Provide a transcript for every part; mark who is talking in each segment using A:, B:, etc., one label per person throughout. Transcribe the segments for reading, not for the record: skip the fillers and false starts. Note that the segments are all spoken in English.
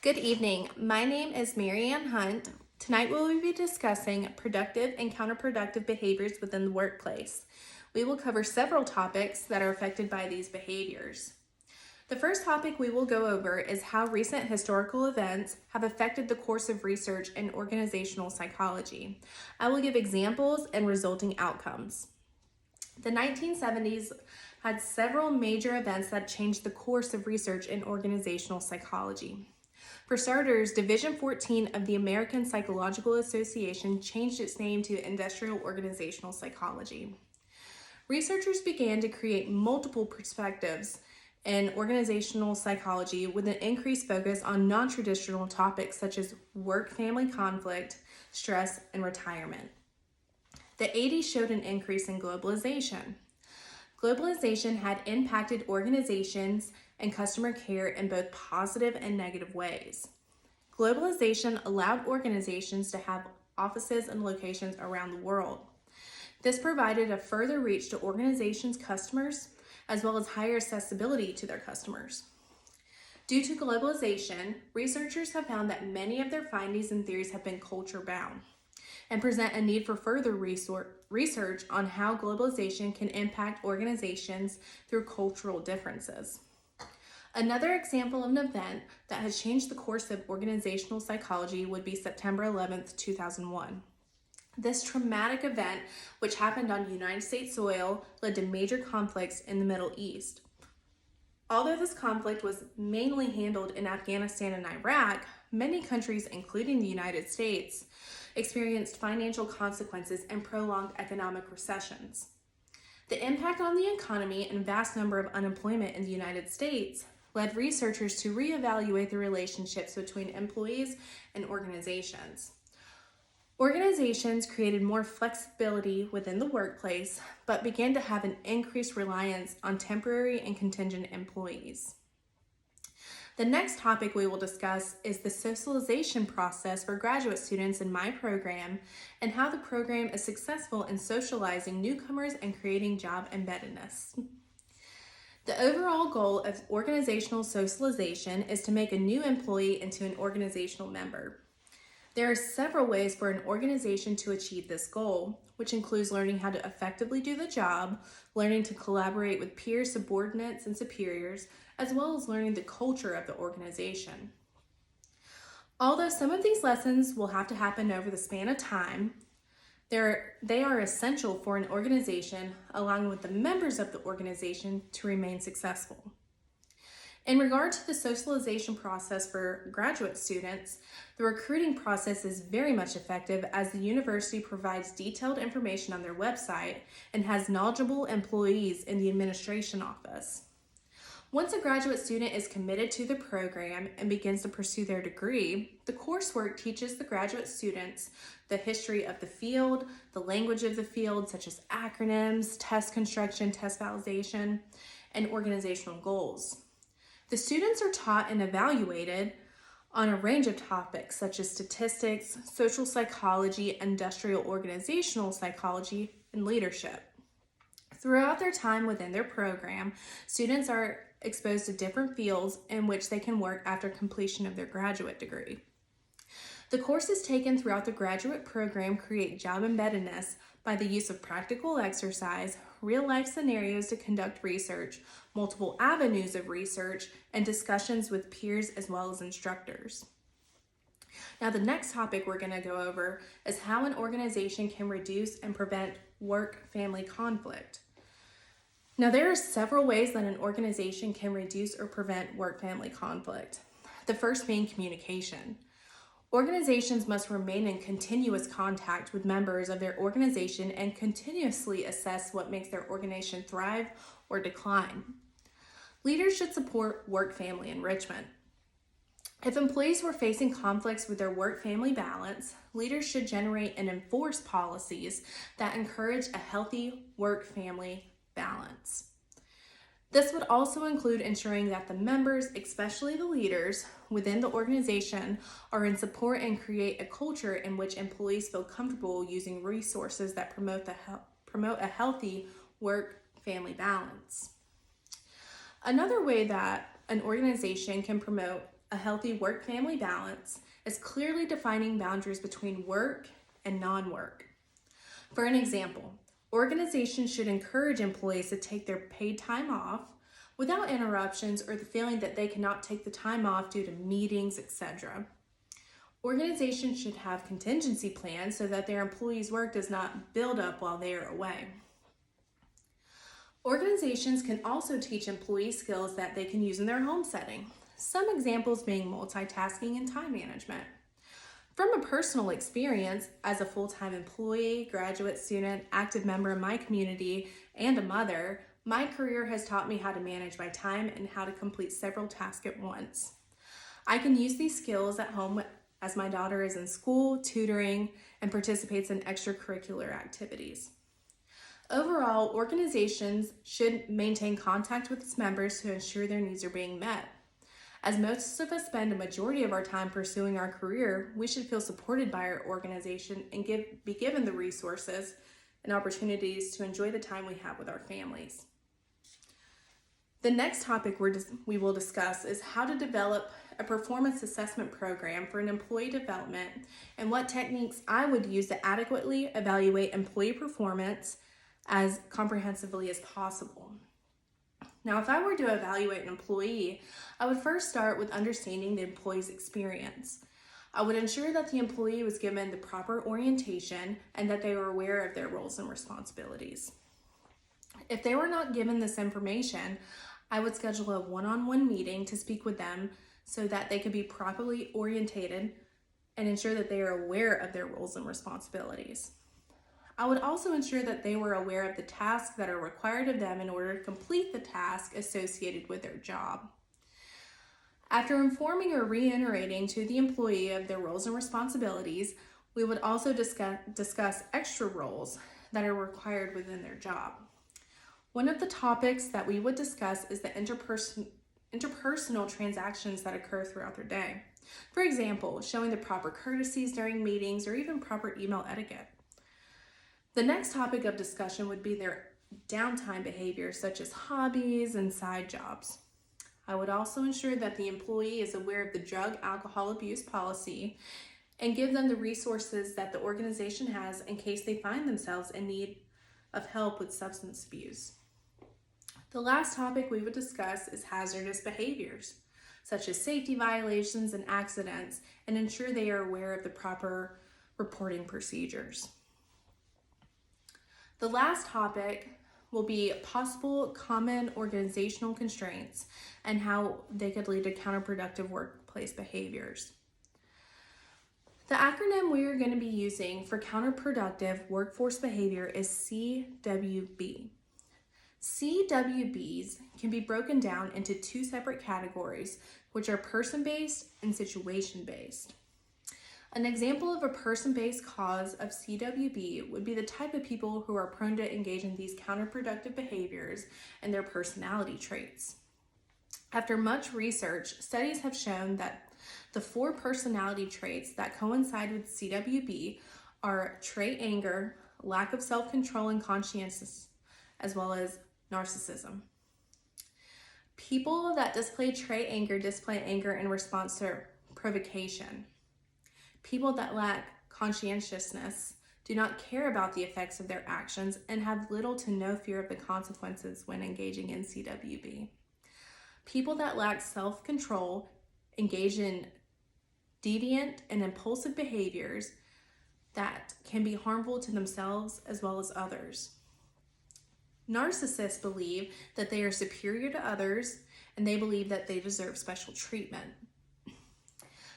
A: Good evening. My name is Marianne Hunt. Tonight we will be discussing productive and counterproductive behaviors within the workplace. We will cover several topics that are affected by these behaviors. The first topic we will go over is how recent historical events have affected the course of research in organizational psychology. I will give examples and resulting outcomes. The 1970s had several major events that changed the course of research in organizational psychology. For starters, Division 14 of the American Psychological Association changed its name to Industrial Organizational Psychology. Researchers began to create multiple perspectives in organizational psychology with an increased focus on non-traditional topics such as work-family conflict, stress, and retirement. The 80s showed an increase in globalization. Globalization had impacted organizations and customer care in both positive and negative ways. Globalization allowed organizations to have offices and locations around the world. This provided a further reach to organizations' customers, as well as higher accessibility to their customers. Due to globalization, researchers have found that many of their findings and theories have been culture-bound and present a need for further research on how globalization can impact organizations through cultural differences. Another example of an event that has changed the course of organizational psychology would be September 11th, 2001. This traumatic event, which happened on United States soil, led to major conflicts in the Middle East. Although this conflict was mainly handled in Afghanistan and Iraq, many countries, including the United States, experienced financial consequences and prolonged economic recessions. The impact on the economy and vast number of unemployment in the United States led researchers to reevaluate the relationships between employees and organizations. Organizations created more flexibility within the workplace, but began to have an increased reliance on temporary and contingent employees. The next topic we will discuss is the socialization process for graduate students in my program and how the program is successful in socializing newcomers and creating job embeddedness. The overall goal of organizational socialization is to make a new employee into an organizational member. There are several ways for an organization to achieve this goal, which includes learning how to effectively do the job, learning to collaborate with peers, subordinates, and superiors, as well as learning the culture of the organization. Although some of these lessons will have to happen over the span of time, they are essential for an organization, along with the members of the organization, to remain successful. In regard to the socialization process for graduate students, the recruiting process is very much effective as the university provides detailed information on their website and has knowledgeable employees in the administration office. Once a graduate student is committed to the program and begins to pursue their degree, the coursework teaches the graduate students the history of the field, the language of the field, such as acronyms, test construction, test validation, and organizational goals. The students are taught and evaluated on a range of topics such as statistics, social psychology, industrial organizational psychology, and leadership. Throughout their time within their program, students are exposed to different fields in which they can work after completion of their graduate degree. The courses taken throughout the graduate program create job embeddedness by the use of practical exercise, real-life scenarios to conduct research, multiple avenues of research, and discussions with peers as well as instructors. Now, the next topic we're going to go over is how an organization can reduce and prevent work-family conflict. Now, there are several ways that an organization can reduce or prevent work-family conflict. The first being communication. Organizations must remain in continuous contact with members of their organization and continuously assess what makes their organization thrive or decline. Leaders should support work-family enrichment. If employees were facing conflicts with their work-family balance, leaders should generate and enforce policies that encourage a healthy work-family balance. This would also include ensuring that the members, especially the leaders within the organization, are in support and create a culture in which employees feel comfortable using resources that promote a healthy work-family balance. Another way that an organization can promote a healthy work-family balance is clearly defining boundaries between work and non-work. For an example, organizations should encourage employees to take their paid time off without interruptions or the feeling that they cannot take the time off due to meetings, etc. Organizations should have contingency plans so that their employees' work does not build up while they are away. Organizations can also teach employees skills that they can use in their home setting. Some examples being multitasking and time management. From a personal experience, as a full-time employee, graduate student, active member of my community, and a mother, my career has taught me how to manage my time and how to complete several tasks at once. I can use these skills at home as my daughter is in school, tutoring, and participates in extracurricular activities. Overall, organizations should maintain contact with its members to ensure their needs are being met. As most of us spend a majority of our time pursuing our career, we should feel supported by our organization and be given the resources and opportunities to enjoy the time we have with our families. The next topic we will discuss is how to develop a performance assessment program for an employee development and what techniques I would use to adequately evaluate employee performance as comprehensively as possible. Now, if I were to evaluate an employee, I would first start with understanding the employee's experience. I would ensure that the employee was given the proper orientation and that they were aware of their roles and responsibilities. If they were not given this information, I would schedule a one-on-one meeting to speak with them so that they could be properly orientated and ensure that they are aware of their roles and responsibilities. I would also ensure that they were aware of the tasks that are required of them in order to complete the task associated with their job. After informing or reiterating to the employee of their roles and responsibilities, we would also discuss extra roles that are required within their job. One of the topics that we would discuss is the interpersonal transactions that occur throughout their day. For example, showing the proper courtesies during meetings or even proper email etiquette. The next topic of discussion would be their downtime behaviors, such as hobbies and side jobs. I would also ensure that the employee is aware of the drug alcohol abuse policy and give them the resources that the organization has in case they find themselves in need of help with substance abuse. The last topic we would discuss is hazardous behaviors, such as safety violations and accidents, and ensure they are aware of the proper reporting procedures. The last topic will be possible common organizational constraints and how they could lead to counterproductive workplace behaviors. The acronym we are going to be using for counterproductive workforce behavior is CWB. CWBs can be broken down into two separate categories, which are person-based and situation-based. An example of a person-based cause of CWB would be the type of people who are prone to engage in these counterproductive behaviors and their personality traits. After much research, studies have shown that the 4 personality traits that coincide with CWB are trait anger, lack of self-control and conscientiousness, as well as narcissism. People that display trait anger display anger in response to provocation. People that lack conscientiousness do not care about the effects of their actions and have little to no fear of the consequences when engaging in CWB. People that lack self-control engage in deviant and impulsive behaviors that can be harmful to themselves as well as others. Narcissists believe that they are superior to others and they believe that they deserve special treatment.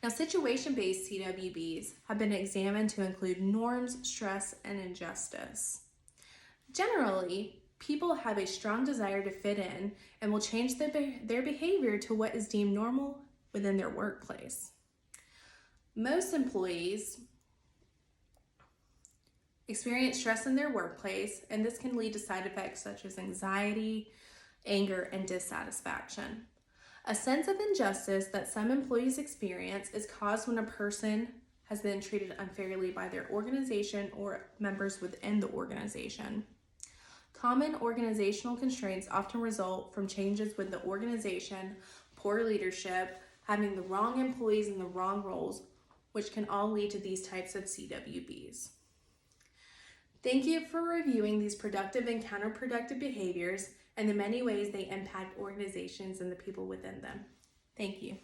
A: Now, situation-based CWBs have been examined to include norms, stress, and injustice. Generally, people have a strong desire to fit in and will change their behavior to what is deemed normal within their workplace. Most employees experience stress in their workplace, and this can lead to side effects such as anxiety, anger, and dissatisfaction. A sense of injustice that some employees experience is caused when a person has been treated unfairly by their organization or members within the organization. Common organizational constraints often result from changes with the organization, poor leadership, having the wrong employees in the wrong roles, which can all lead to these types of CWBs. Thank you for reviewing these productive and counterproductive behaviors and the many ways they impact organizations and the people within them. Thank you.